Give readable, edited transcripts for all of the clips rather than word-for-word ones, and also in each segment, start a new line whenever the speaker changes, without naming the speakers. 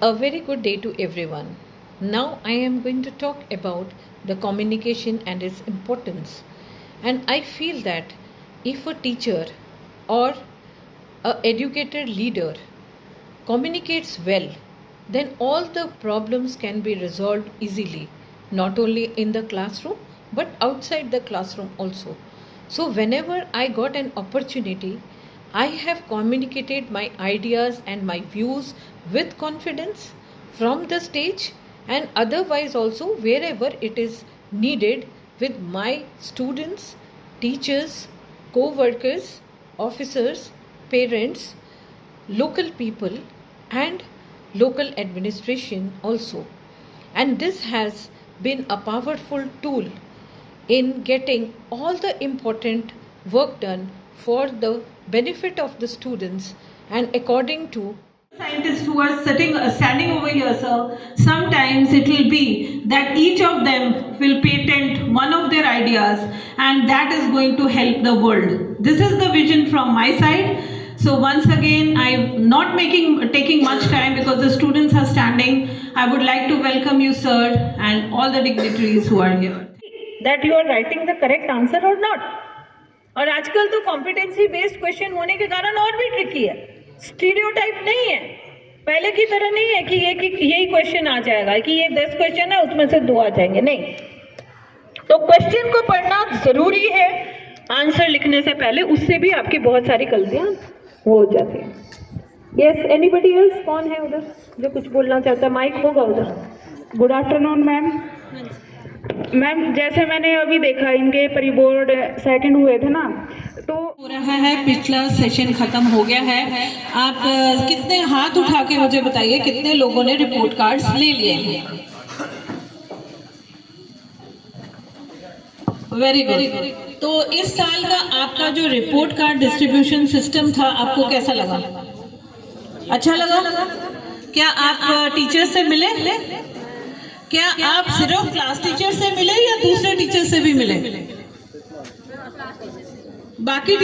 A very good day to everyone. Now I am going to talk about the communication and its importance. And I feel that if a teacher or a educated leader communicates well, then all the problems can be resolved easily, not only in the classroom but outside the classroom also. So whenever I got an opportunity, I have communicated my ideas and my views with confidence from the stage and otherwise also wherever it is needed with my students, teachers, co-workers, officers, parents, local people and local administration also. And this has been a powerful tool in getting all the important work done for the benefit of the students and according to
scientists who are standing over here, sir, sometimes it will be that each of them will patent one of their ideas and that is going to help the world. This is the vision from my side. So once again, I'm not taking much time because the students are standing. I would like to welcome you, sir, and all the dignitaries who are here. That you are writing the correct answer or not. और आजकल तो competency based question होने के कारण और भी tricky है, stereotype नहीं है, पहले की तरह नहीं है कि यही क्वेश्चन आ जाएगा कि ये 10 क्वेश्चन है उसमें से 2 आ जाएंगे, नहीं। तो क्वेश्चन को पढ़ना जरूरी है आंसर लिखने से पहले, उससे भी आपकी बहुत सारी गलतियां हो जाती हैं। Yes, anybody else? कौन है उधर जो कुछ बोलना चाहता है? माइक होगा उधर।
Good afternoon ma'am. मैम, जैसे मैंने अभी देखा इनके प्री बोर्ड सेकंड हुए थे ना, तो
हो रहा है, पिछला सेशन खत्म हो गया है। आप कितने हाथ उठा के मुझे बताइए कितने लोगों ने रिपोर्ट कार्ड्स ले लिए हैं? Very good. तो इस साल का आपका जो रिपोर्ट कार्ड डिस्ट्रीब्यूशन सिस्टम था आपको कैसा लगा? अच्छा लगा? क्या आप टीचर से मिले? क्या आप सिर्फ क्लास टीचर से मिले या दूसरे टीचर से भी मिले? बाकी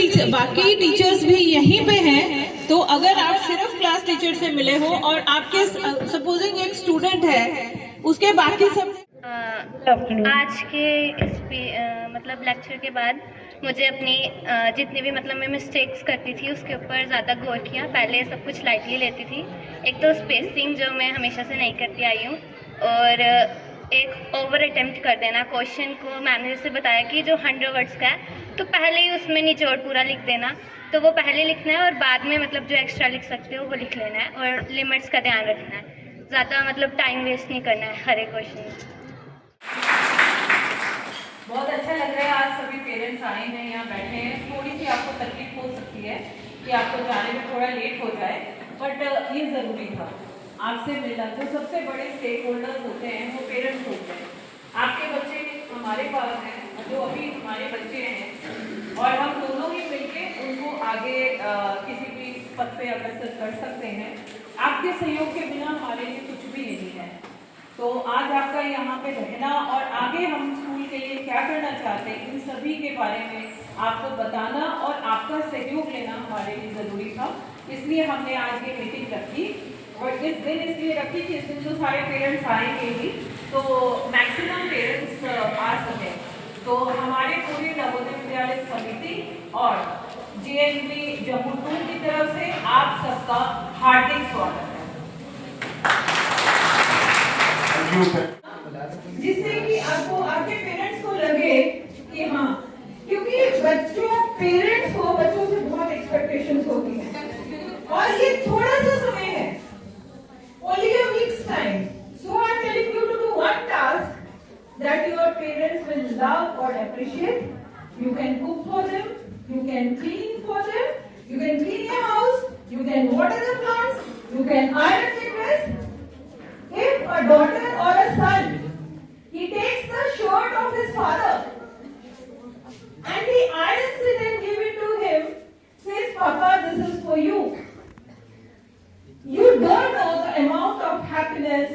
टीचर्स भी यहीं पे हैं। तो अगर आप सिर्फ क्लास टीचर से मिले हो और आपके सपोजिंग एक स्टूडेंट है, उसके बाकी सब
आज के इस मतलब लेक्चर के बाद मुझे अपनी जितनी भी मतलब मैं मिस्टेक्स करती थी उसके ऊपर ज़्यादा गौर किया। पहले सब कुछ लाइटली लेती थी, एक तो स्पेसिंग जो मैं हमेशा से नहीं करती आई हूँ, और एक ओवर अटेम्प्ट कर देना क्वेश्चन को। मैंने जैसे बताया कि जो 100 वर्ड्स का है तो पहले ही उसमें निचोड़ पूरा लिख देना, तो वो पहले लिखना है और बाद में मतलब जो एक्स्ट्रा लिख सकते हो वो लिख लेना है, और लिमिट्स का ध्यान रखना है, ज़्यादा मतलब टाइम वेस्ट नहीं करना है हर एक क्वेश्चन में।
बहुत अच्छा लग रहा है, आज सभी पेरेंट्स आए हैं, यहाँ बैठे हैं। थोड़ी सी आपको तकलीफ हो सकती है कि आपको जाने में थोड़ा लेट हो जाए, बट ये ज़रूरी था आपसे मिलना। जो सबसे बड़े स्टेक होल्डर्स होते हैं वो पेरेंट्स होते हैं। आपके बच्चे हमारे पास हैं, जो अभी हमारे बच्चे हैं, और हम दोनों ही मिलके उनको आगे किसी भी पद पे अग्रसर कर सकते हैं। आपके सहयोग के बिना हमारे लिए कुछ भी नहीं है। तो आज आपका यहाँ पे रहना और आगे हम स्कूल के लिए क्या करना चाहते हैं, इन सभी के बारे में आपको बताना और आपका सहयोग लेना हमारे लिए ज़रूरी था। इसलिए हमने आज ये मीटिंग रखी, और इस दिन इसलिए रखी कि इस दिन तो सारे पेरेंट्स आएंगे ही, तो मैक्सिमम पेरेंट्स आ सकें। तो हमारे पूरी नवोदय विद्यालय समिति और JNV जम्मू 2 की तरफ से आप सबका हार्दिक स्वागत है, जिससे कि आपको आपके पेरेंट्स को लगे कि हाँ, क्योंकि पेरेंट्स को बच्चों से बहुत एक्सपेक्टेशंस होती हैं और ये थोड़ा सा समय है, only a week's time. So I'm telling you to do one task that your parents will love or appreciate. You can cook for them, you can clean for them, you can clean your house, you can water the plants, you can iron their dress. If a daughter or a son, he takes the shirt of his father and he irons it and give it to him, says, "Papa, this is for you." You don't know the amount of happiness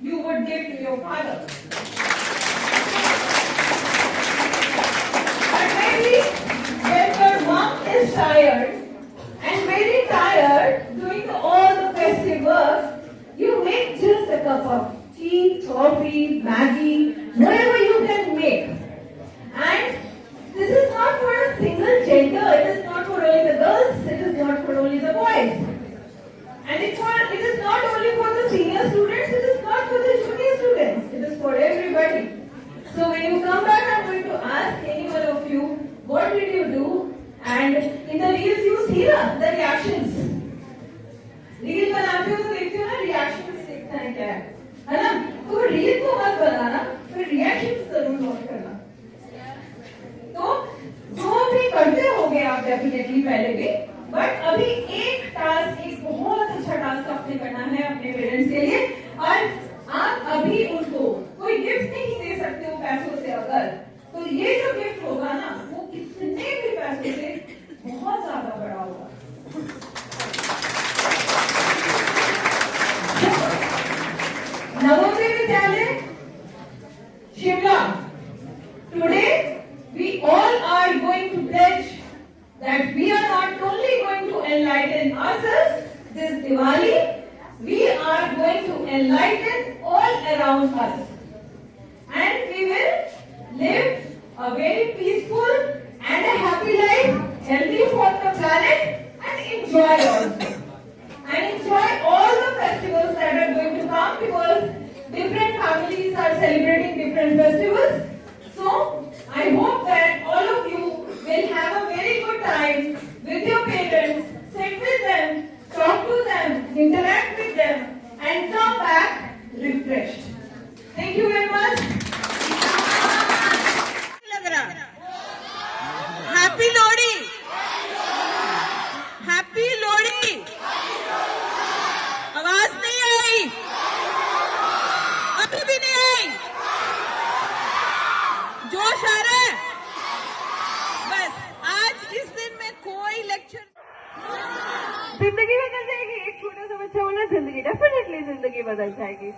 you would give to your father. But maybe when your mom is tired and very tired doing all the festive work, you make cup of tea, coffee, Maggie, whatever you can make. And this is not for a single gender, it is not for only the girls, it is not for only the boys. And it is not only for the senior students, it is not for the junior students, it is for everybody. So when you come back, I'm going to ask any one of you, what did you do? And in the reels you see the reactions. Reel बनाते हो तो देखते हो ना reactions देखना है ना? तो रील को मत बनाना, फिर रिएक्शंस जरूर नोट करना। तो जो भी करते होंगे आप डेफिनेटली पहले भी, बट अभी एक टास्क, एक बहुत अच्छा टास्क आपने करना है अपने पेरेंट्स के लिए, और आप अभी उनको कोई गिफ्ट नहीं दे सकते हो पैसों से, अगर तो ये जो गिफ्ट होगा ना वो कितने भी पैसों से बहुत ज्यादा बड़ा होगा। Navodaya Vidyalaya Shimla, today we all are going to pledge that we are not only going to enlighten ourselves this Diwali, we are going to enlighten all around us, and we will live a very peaceful and a happy life, healthy for the planet, and enjoy also. And enjoy all the festivals that are going to come, because different families are celebrating different festivals. So I hope that all of you will have a very good time with your parents, sit with them, talk to them, interact with them, and come back refreshed. Thank you very much. Happy Lodi! Happy Lodi! आवाज नहीं आई, अभी भी नहीं आई, जोश आ रहा है। बस आज इस दिन में कोई लेक्चर, जिंदगी बदल जाएगी। एक छोटा सा बच्चा बोला जिंदगी, डेफिनेटली जिंदगी बदल जाएगी।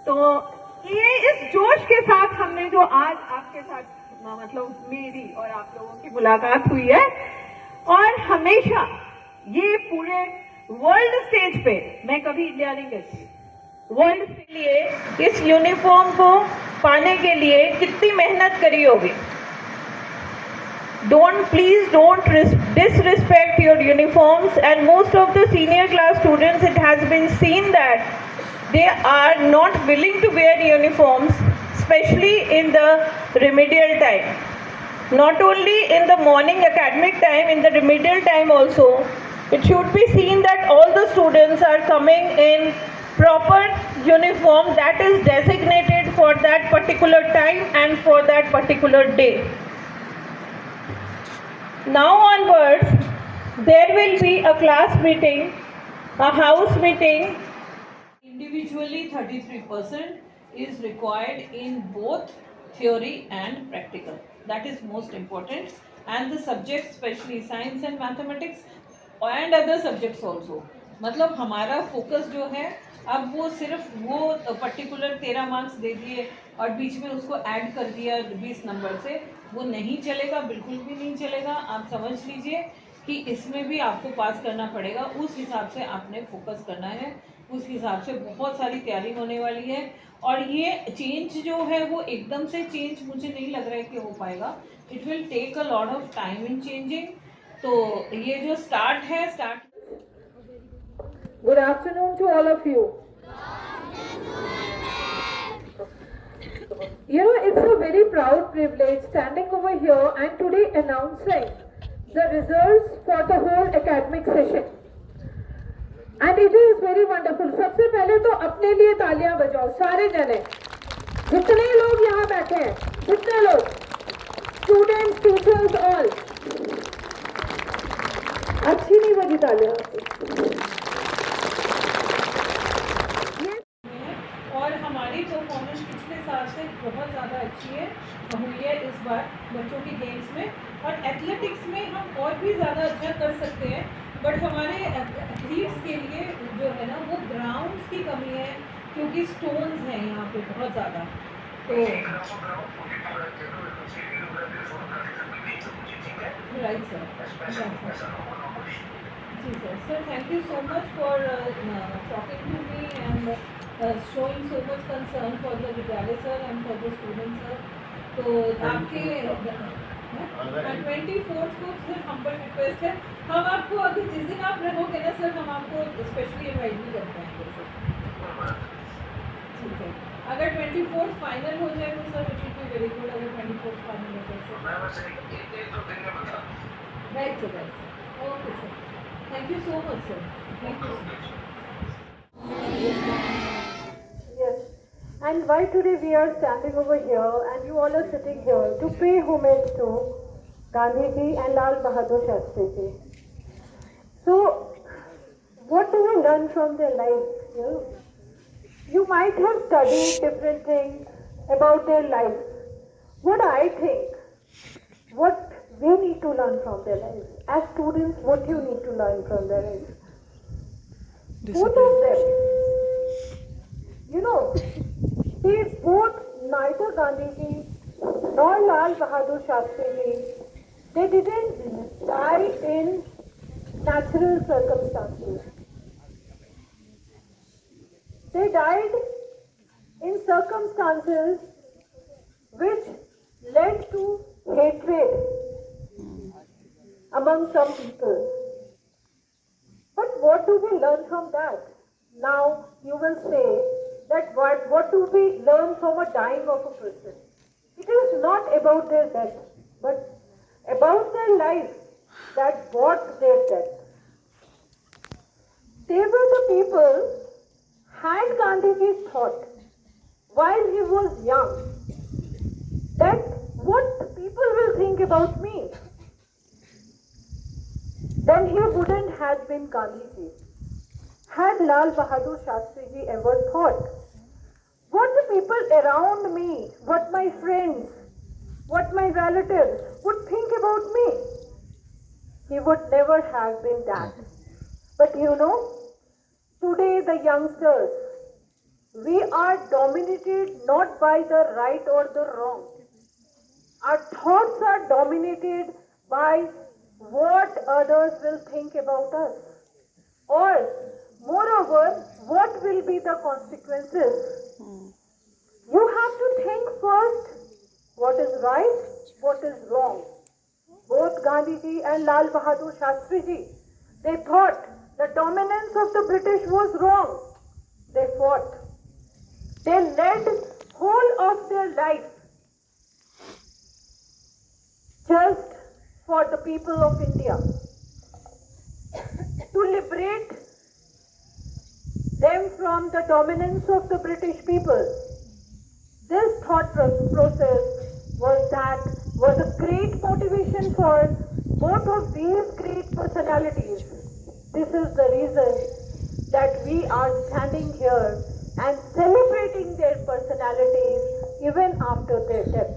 तो ये इस जोश के साथ हमने जो आज आपके साथ मतलब मेरी और आप लोगों की मुलाकात हुई है, और हमेशा ये पूरे वर्ल्ड स्टेज पे, मैं कभी इंडिया नहीं कहती, वर्ल्ड के लिए इस यूनिफॉर्म को पाने के लिए कितनी मेहनत करी होगी। Please don't disrespect your uniforms, and most of the senior class students, it has been seen that they are not willing to wear uniforms, especially in the remedial time. Not only in the morning academic time, in the remedial time also, it should be seen that all the students are coming in proper uniform that is designated for that particular time and for that particular day. Now onwards, there will be a class meeting, a house meeting. Individually, 33% is required in both theory and practical. That is most important. And the subjects, especially science and mathematics, and other subjects also. मतलब हमारा focus जो है, अब वो सिर्फ वो particular 13 marks दे दिए और बीच में उसको ऐड कर दिया 20 नंबर से, वो नहीं चलेगा, बिल्कुल भी नहीं चलेगा। आप समझ लीजिए कि इसमें भी आपको पास करना पड़ेगा, उस हिसाब से आपने फोकस करना है, उस हिसाब से बहुत सारी तैयारी होने वाली है। और ये चेंज जो है वो एकदम से चेंज मुझे नहीं लग रहा है कि हो पाएगा। It will take a lot of time in changing. तो ये जो स्टार्ट है, start. Good afternoon to all of you. You know, it's a very proud privilege standing over here and today announcing the results for the whole academic session. And it is very wonderful. सबसे पहले तो अपने लिए तालियां बजाओ सारे जने, जितने लोग यहाँ बैठे हैं, जितने लोग, स्टूडेंट्स, टीचर्स, ऑल। अच्छी नहीं बजी तालियां। और हमारी परफॉर्मेंस पिछले साल से बहुत ज़्यादा अच्छी है, हुई है इस बार बच्चों की गेम्स में। और एथलेटिक्स में हम और भी ज़्यादा अच्छा कर सकते हैं, बट हमारे एथलीट्स के लिए जो है ना वो ग्राउंड्स की कमी है, क्योंकि स्टोन्स हैं यहाँ पे बहुत ज़्यादा। तो राइट सर, जी sir. Sir thank you so much for talking to me and showing so much concern for the Vidyalaya sir and for the students sir. तो आपके 24th को सिर्फ हम्बल रिक्वेस्ट है, हम आपको अगर जिस दिन आप रहोगे ना सर, हम आपको स्पेशली इनवाइट भी कर पाएंगे सर। ठीक है, अगर 24th फाइनल हो जाए तो sir it will be very good. अगर 24th फाइनल हो जाए sir, right sir, right sir, okay sir, thank you so much sir, thank you.
Yes. And why today we are standing over here and you all are sitting here to pay homage to Gandhiji and Lal Bahadur Shastri ji. So, what do we learn from their lives? You might have studied different things about their lives. What I think, what we need to learn from their lives. As students, what you need to learn from their lives. Both of them. You know, they both, neither Gandhi ji nor Lal Bahadur Shastri ji, they didn't die in natural circumstances. They died in circumstances which led to hatred among some people. But what do we learn from that? Now you will say that what do we learn from a dying of a person? It is not about their death, but about their life that brought their death. They were the people, had Gandhiji thought while he was young that what people will think about me, then he wouldn't have been Gandhiji. Had Lal Bahadur Shastri ji ever thought what the people around me, what my friends, what my relatives would think about me, he would never have been that. But you know, today the youngsters, we are dominated not by the right or the wrong. Our thoughts are dominated by what others will think about us. Or, moreover, what will be the consequences? You have to think first what is right, what is wrong. Both Gandhiji and Lal Bahadur Shastri ji, they thought the dominance of the British was wrong. They fought. They led whole of their life just for the people of India, to liberate them from the dominance of the British people. This thought process was a great motivation for both of these great personalities. This is the reason that we are standing here and celebrating their personalities even after their death.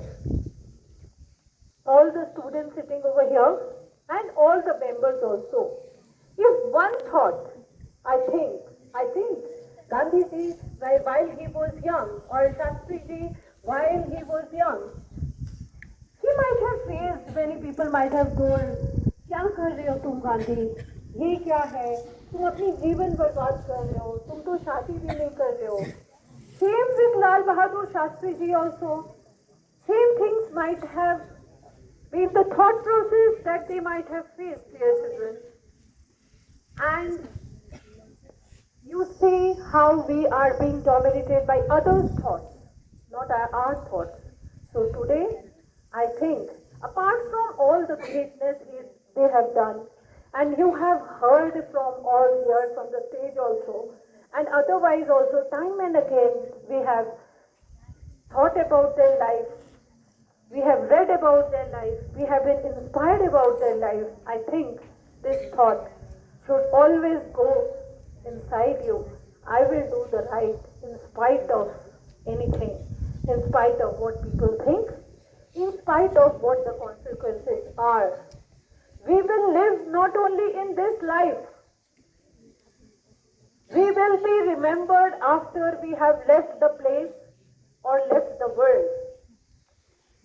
All the students sitting over here and all the members also. If one thought, I think Gandhiji while he was young, or Shastriji while he was young, he might have faced, many people might have told, क्या कर रहे हो तुम गांधी, ये क्या है, तुम अपनी जीवन बर्बाद कर रहे हो, तुम तो शादी भी नहीं कर रहे हो. Same with Lal Bahadur Shastri ji also. Same things might have been the thought process that they might have faced, dear children. And you see how we are being dominated by others' thoughts, not our thoughts. So today, I think, apart from all the greatness they have done, and you have heard from all here from the stage also, and otherwise also time and again we have thought about their life, we have read about their life, we have been inspired about their life. I think this thought should always go inside you. I will do the right in spite of anything, in spite of what people think, in spite of what the consequences are. We will live not only in this life, we will be remembered after we have left the place or left the world.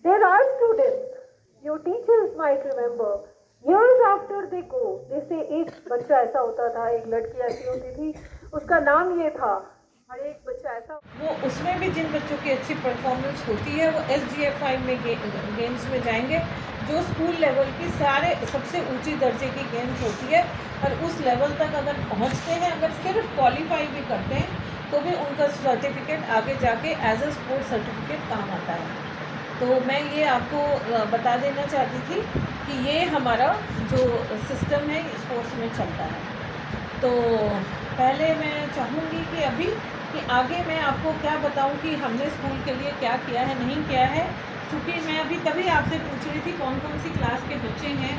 There are students, your teachers might remember, years after they go, they say एक बच्चा ऐसा होता था, एक लड़की ऐसी होती थी, उसका नाम ये था, और एक बच्चा ऐसा
वो उसमें भी जिन बच्चों की अच्छी परफॉर्मेंस होती है वो SGF5 में गेम्स में जाएंगे, जो स्कूल लेवल की सारे सबसे ऊंची दर्जे की गेम्स होती है, और उस लेवल तक अगर पहुंचते हैं, अगर सिर्फ क्वालिफाई भी करते हैं तो भी उनका सर्टिफिकेट आगे जाके एज अ स्पोर्ट सर्टिफिकेट काम आता है। तो मैं ये आपको बता देना चाहती थी कि ये हमारा जो सिस्टम है स्पोर्ट्स में चलता है। तो पहले मैं चाहूँगी कि अभी कि आगे मैं आपको क्या बताऊं कि हमने स्कूल के लिए क्या किया है, नहीं किया है, क्योंकि मैं अभी तभी आपसे पूछ रही थी कौन कौन सी क्लास के बच्चे हैं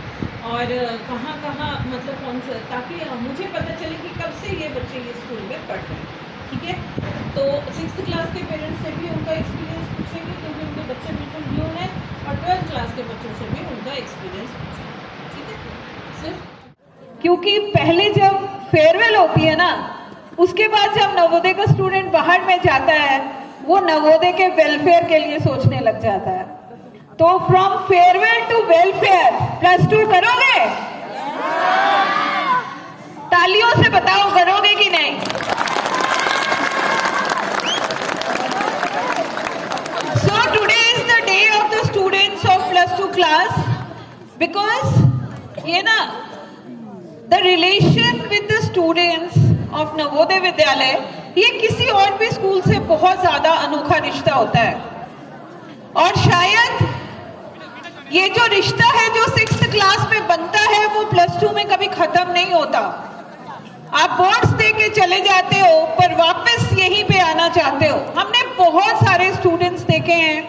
और कहाँ कहाँ मतलब कौन सा, ताकि मुझे पता चले कि कब से ये बच्चे ये स्कूल में पढ़ रहे हैं। ठीक है, तो 6th क्लास के पेरेंट्स से भी उनका एक्सपीरियंस पूछेंगे क्योंकि उनके बच्चे बिल्कुल न्यू हैं, और 12th क्लास के बच्चों से भी उनका एक्सपीरियंस पूछेंगे। ठीक है सर, क्योंकि पहले जब फेयरवेल होती है ना, उसके बाद जब नवोदय का स्टूडेंट बाहर में जाता है वो नवोदय के वेलफेयर के लिए सोचने लग जाता है। तो फ्रॉम फेयरवेल टू वेलफेयर +2 करोगे? तालियों से बताओ करोगे कि नहीं? So today is the day of the students of +2 class, because ये ना the relation with the students of Navodaya Vidyalaya ये किसी और भी स्कूल से बहुत ज्यादा अनोखा रिश्ता होता है, और शायद ये जो रिश्ता है जो 6th क्लास में बनता है वो +2 में कभी खत्म नहीं होता। आप बोर्ड्स दे के चले जाते हो पर वापस यहीं पे आना चाहते हो। हमने बहुत सारे स्टूडेंट्स देखे हैं,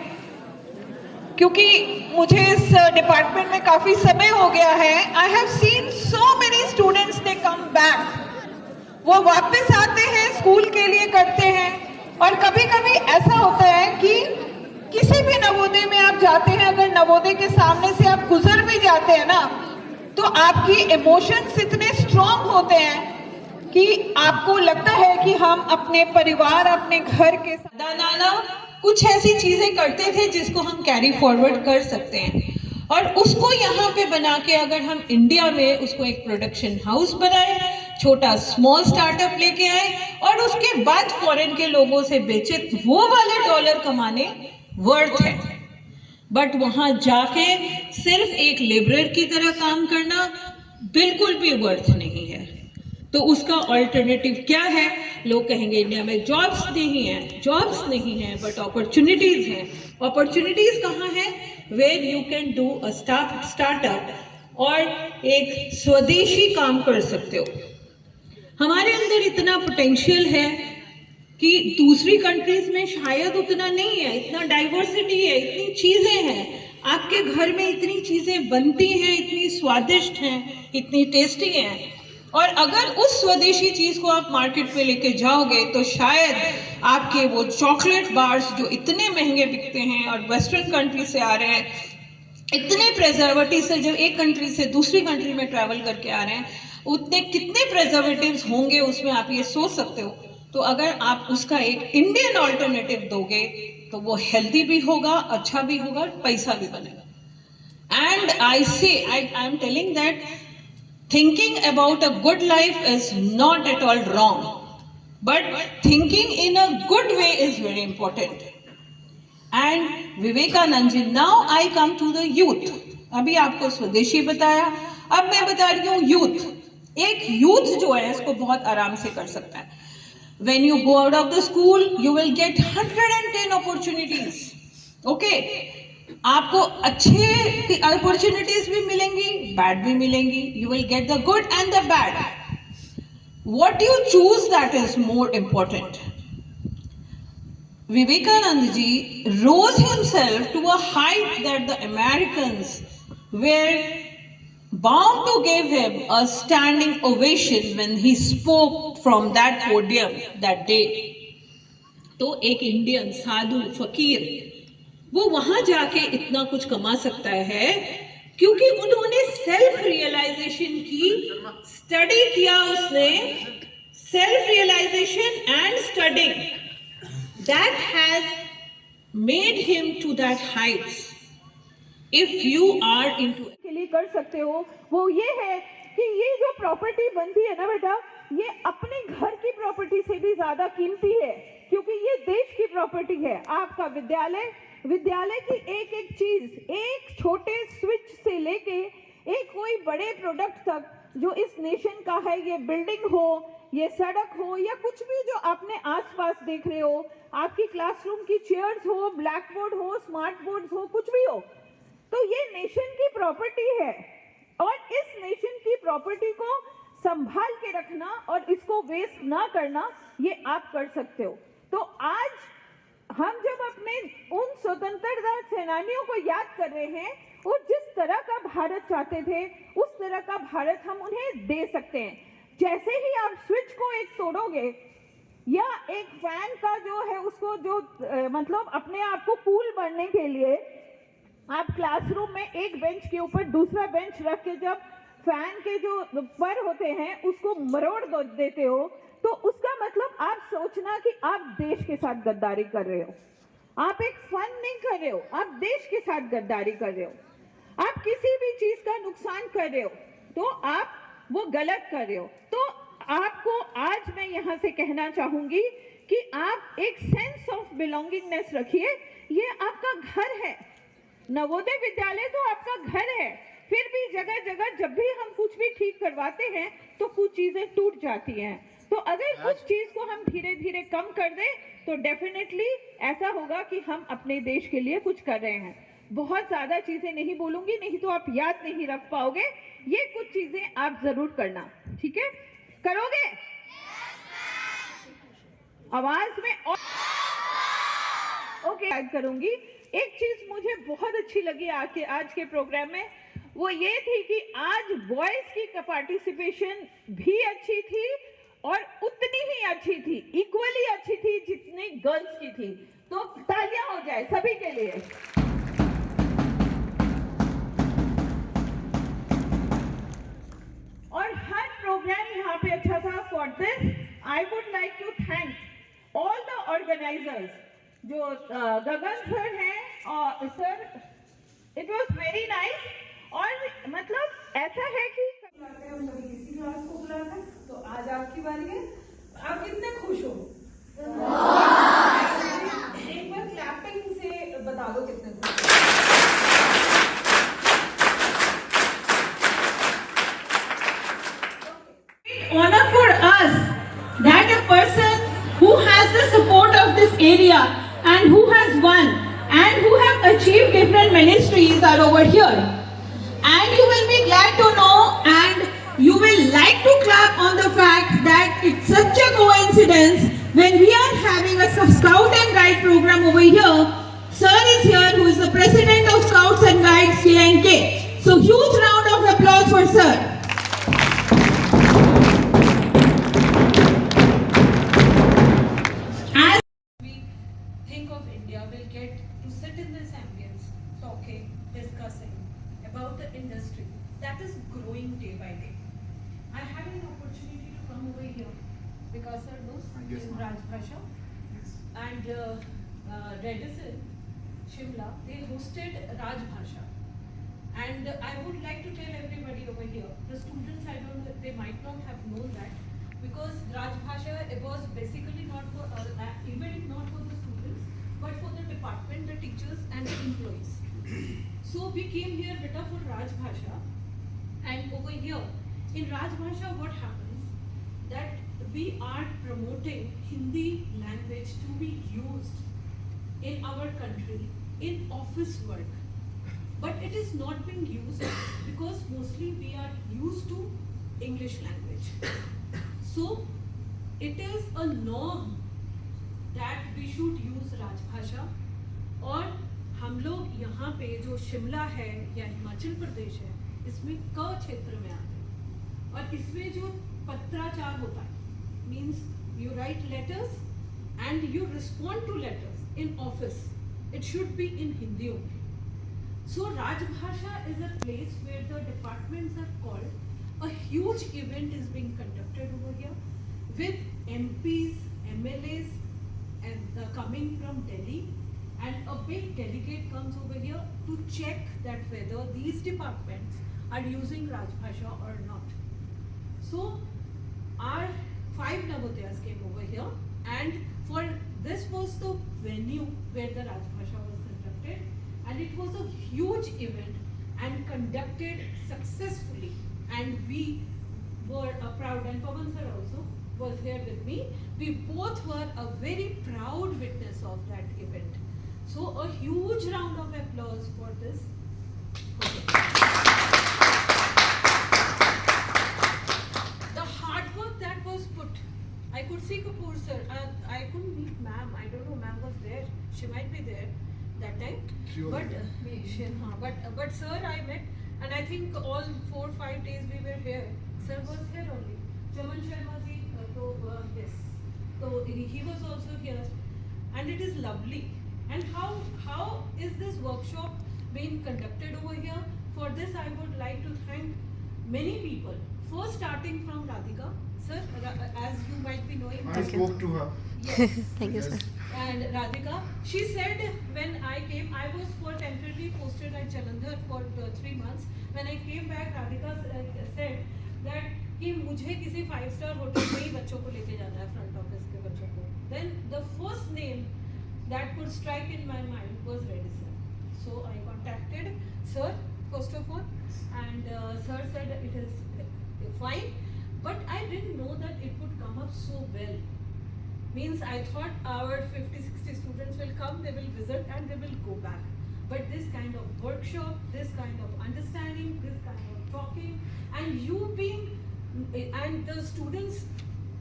क्योंकि मुझे इस डिपार्टमेंट में काफी समय हो गया है। I have seen so many students they come back, वो वापस आते हैं, स्कूल के लिए करते हैं। और कभी कभी ऐसा होता है कि किसी भी नवोदय में आप जाते हैं, अगर नवोदय के सामने से आप गुजर भी जाते हैं ना, तो आपकी इमोशंस इतने स्ट्रांग होते हैं कि आपको लगता है कि हम अपने परिवार, अपने घर के दादा कुछ ऐसी चीजें करते थे जिसको हम कैरी फॉरवर्ड कर सकते हैं, और उसको यहाँ पे बना के अगर हम इंडिया में उसको एक प्रोडक्शन हाउस बनाए, छोटा स्मॉल स्टार्टअप लेके आए और उसके बाद फॉरेन के लोगों से बेचे, वो वाले डॉलर कमाने वर्थ है। बट वहां जाके सिर्फ एक लेबरर की तरह काम करना बिल्कुल भी वर्थ नहीं है। तो उसका ऑल्टरनेटिव क्या है? लोग कहेंगे इंडिया में जॉब्स नहीं है, जॉब्स नहीं है, बट अपॉर्चुनिटीज हैं। अपॉर्चुनिटीज कहाँ है? Where you can do a startup और एक स्वदेशी काम कर सकते हो। हमारे अंदर इतना पोटेंशियल है कि दूसरी कंट्रीज में शायद उतना नहीं है, इतना डाइवर्सिटी है, इतनी चीजें हैं, आपके घर में इतनी चीजें बनती हैं, इतनी स्वादिष्ट हैं, इतनी टेस्टी हैं, और अगर उस स्वदेशी चीज को आप मार्केट में लेके जाओगे तो शायद आपके वो चॉकलेट बार्स जो इतने महंगे बिकते हैं और वेस्टर्न कंट्री से आ रहे हैं, इतने प्रेजर्वेटिव से जब एक कंट्री से दूसरी कंट्री में ट्रैवल करके आ रहे हैं, उतने कितने प्रेजर्वेटिव्स होंगे उसमें, आप ये सोच सकते हो। तो अगर आप उसका एक इंडियन ऑल्टरनेटिव दोगे तो वो हेल्दी भी होगा, अच्छा भी होगा, पैसा भी बनेगा। And I am telling that thinking about a good life is not at all wrong, but thinking in a good way is very important. And Vivekanand ji, now I come to the youth. अभी आपको स्वदेशी बताया, अब मैं बता रही हूँ youth. एक यूथ जो है इसको बहुत आराम से कर सकता है। When you go out of the school, you will get 110 opportunities. Okay? आपको अच्छे अपॉर्चुनिटीज भी मिलेंगी, बैड भी मिलेंगी। You will get the good and the bad. What you choose that is more important. Vivekananda ji rose himself to a height that the Americans were bound to give him a standing ovation when he spoke from that podium that day. तो एक Indian साधु फकीर वो वहां जाके इतना कुछ कमा सकता है क्योंकि उन्होंने सेल्फ रियलाइजेशन की, स्टडी किया उसने, self realisation and studying that has made him to that heights. If you are into के लिए कर सकते हो वो ये है कि ये जो प्रॉपर्टी बनती है ना बेटा,
ये अपने घर की प्रॉपर्टी से भी ज्यादा कीमती है, क्योंकि ये देश की प्रॉपर्टी है। आपका विद्यालय, विद्यालय की एक एक चीज, एक छोटे स्विच से लेके एक कोई बड़े प्रोडक्ट तक जो इस नेशन का है, ये बिल्डिंग हो, ये सड़क हो, या कुछ भी जो आपने आसपास देख रहे हो, आपकी क्लासरूम की चेयर्स हो, ब्लैक बोर्ड हो, स्मार्ट बोर्ड्स हो, कुछ भी हो, तो ये नेशन की प्रॉपर्टी है। और इस नेशन की प्रॉपर्टी को संभाल के रखना और इसको वेस्ट ना करना, ये आप कर सकते हो। तो आज हम जब अपने उन स्वतंत्रता सेनानियों को याद कर रहे हैं, वो जिस तरह का भारत चाहते थे, उस तरह का भारत हम उन्हें दे सकते हैं। जैसे ही आप स्विच को एक तोड़ोगे, या एक फैन का जो है उसको जो मतलब अपने आप को कूल बनने के लिए आप क्लासरूम में एक बेंच के ऊपर दूसरा बेंच रख के जब फैन के जो पर होते हैं उसको मरोड़ देते हो, तो उसका मतलब आप सोचना कि आप देश के साथ गद्दारी कर रहे हो। आप एक फन नहीं कर रहे हो, आप देश के साथ गद्दारी कर रहे हो। आप किसी भी चीज का नुकसान कर रहे हो तो आप वो गलत कर रहे हो। तो आपको आज मैं यहाँ से कहना चाहूंगी कि आप एक सेंस ऑफ बिलोंगिंगनेस रखिए। ये आपका घर है, नवोदय विद्यालय तो आपका घर है। फिर भी जगह जगह जब भी हम कुछ भी ठीक करवाते हैं तो कुछ चीजें टूट जाती हैं। तो अगर उस चीज को हम धीरे धीरे कम कर दें तो डेफिनेटली ऐसा होगा कि हम अपने देश के लिए कुछ कर रहे हैं। बहुत ज्यादा चीजें नहीं बोलूंगी, नहीं तो आप याद नहीं रख पाओगे। ये कुछ चीजें आप जरूर करना, ठीक है? करोगे? आवाज में ओके याद करूंगी। एक चीज मुझे बहुत अच्छी लगी आज के प्रोग्राम में, वो ये थी कि आज बॉयज की पार्टिसिपेशन भी अच्छी थी और उतनी ही अच्छी थी, इक्वली अच्छी थी जितनी गर्ल्स की थी। तो तालियां हो जाए सभी के लिए। और हर प्रोग्राम यहाँ पे अच्छा था। For this I would like to thank all the organisers, जो गगन सर हैं और sir, it was very nice. और मतलब ऐसा है कि
हम कभी किसी क्लास को बुलाते हैं, तो आज आपकी बारी है। आप कितने खुश हो? एक बार क्लैपिंग से बता दो कितने खुश हो।
honor for us that a person who has the support of this area and who has won and who have achieved different ministries are over here. And you will be glad to know and you will like to clap on the fact that it's such a coincidence when we are having a Scout and Guide program over here. Sir is here, who is the President of Scouts and Guides KNK. So huge round of applause for Sir.
Of India will get to sit in this ambience, talking, discussing about the industry that is growing day by day. I had an opportunity to come over here because sir knows in Rajbhasha and Redison, Shimla, they hosted Rajbhasha. And I would like to tell everybody over here, the students, I don't know, they might not have known that, because Rajbhasha, it was basically not for even not for the students, but for the department, the teachers and the employees. So we came here beta for Rajbhasha, and over here in Rajbhasha what happens that we are promoting Hindi language to be used in our country in office work, but it is not being used because mostly we are used to English language. So it is a norm that we should use Rajbhasha. और हम लोग यहाँ पे जो शिमला है या हिमाचल प्रदेश है, इसमें क क्षेत्र में आते हैं। और इसमें जो पत्राचार होता है, means you write letters and you respond to letters in office. It should be in Hindi only. So Rajbhasha is a place where the departments are called. A huge event is being conducted over here with MPs, MLAs, and coming from Delhi, and a big delegate comes over here to check that whether these departments are using Rajbhasha or not. So our 5 Navodayas came over here, and for this was the venue where the Rajbhasha was conducted, and it was a huge event and conducted successfully, and we were proud, and Pawan sir also was here with me. We both were a very proud witness of that event. So a huge round of applause for this. Okay. The hard work that was put. I could see Kapoor sir. I couldn't meet ma'am. I don't know, ma'am was there. She might be there that time. But sir I met, and I think all 4 or 5 days we were here. Sir was here only. Chaman Sharma ji, yes. So he was also here, and it is lovely. And how is this workshop being conducted over here? For this I would like to thank many people. First starting from Radhika, sir, as you might be knowing.
I spoke to her.
Yes.
Thank you, sir.
And Radhika, she said when I came, I was for temporarily posted at Jalandhar for 3 months. When I came back, Radhika said that कि मुझे किसी 5-star hotel में ही बच्चों को लेके जाना है, front office के बच्चों को. Then the first name that could strike in my mind was Reddy sir. So I contacted sir first of all, and sir said it is fine, but I didn't know that it would come up so well. Means I thought our 50-60 students will come, they will visit, and they will go back. But this kind of workshop, this kind of understanding, this kind of talking, and you being, and the students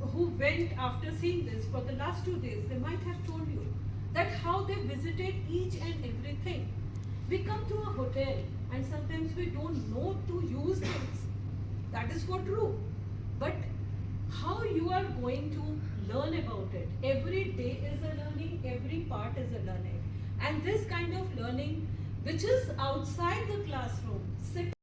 who went after seeing this for the last 2 days, they might have told you that how they visited each and everything. We come to a hotel and sometimes we don't know to use things. That is for true. But how you are going to learn about it? Every day is a learning, every part is a learning. And this kind of learning, which is outside the classroom, sit